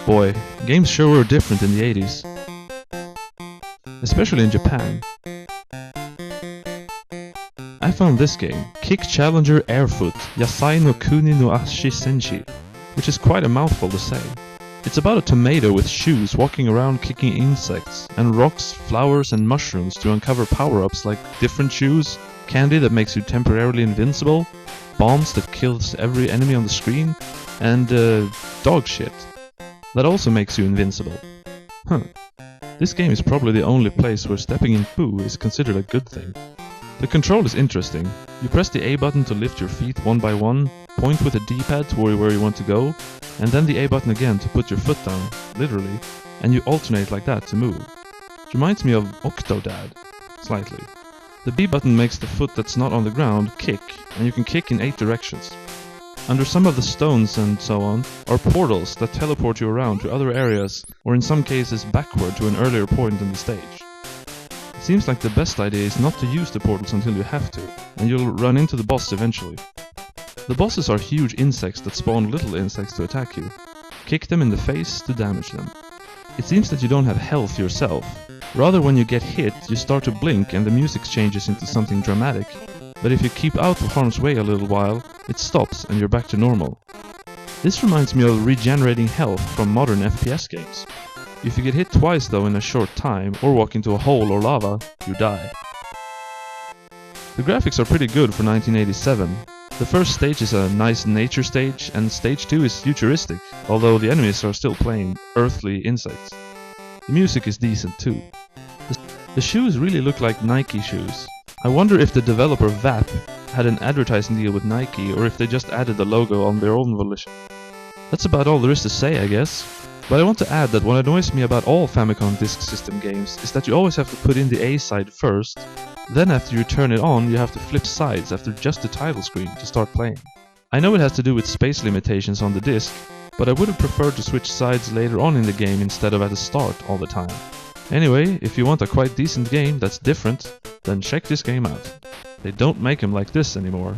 Boy, games sure were different in the 80s. Especially in Japan. I found this game, Kick Challenger Airfoot Yasai no Kuni no Ashi Senshi, which is quite a mouthful to say. It's about a tomato with shoes walking around kicking insects, and rocks, flowers and mushrooms to uncover power-ups like different shoes, candy that makes you temporarily invincible, bombs that kills every enemy on the screen, and dog shit that also makes you invincible. This game is probably the only place where stepping in poo is considered a good thing. The control is interesting. You press the A button to lift your feet one by one, point with the D-pad to where you want to go, and then the A button again to put your foot down, literally, and you alternate like that to move. It reminds me of Octodad, slightly. The B button makes the foot that's not on the ground kick, and you can kick in 8 directions. Under some of the stones and so on are portals that teleport you around to other areas, or in some cases backward to an earlier point in the stage. It seems like the best idea is not to use the portals until you have to, and you'll run into the boss eventually. The bosses are huge insects that spawn little insects to attack you. Kick them in the face to damage them. It seems that you don't have health yourself. Rather, when you get hit, you start to blink and the music changes into something dramatic. But if you keep out of harm's way a little while, it stops and you're back to normal. This reminds me of regenerating health from modern FPS games. If you get hit twice though in a short time, or walk into a hole or lava, you die. The graphics are pretty good for 1987. The first stage is a nice nature stage, and stage 2 is futuristic, although the enemies are still playing earthly insects. The music is decent too. The shoes really look like Nike shoes. I wonder if the developer VAP had an advertising deal with Nike, or if they just added the logo on their own volition. That's about all there is to say, I guess. But I want to add that what annoys me about all Famicom Disk System games is that you always have to put in the A side first, then after you turn it on you have to flip sides after just the title screen to start playing. I know it has to do with space limitations on the disc, but I would have preferred to switch sides later on in the game instead of at the start all the time. Anyway, if you want a quite decent game that's different, then check this game out. They don't make them like this anymore.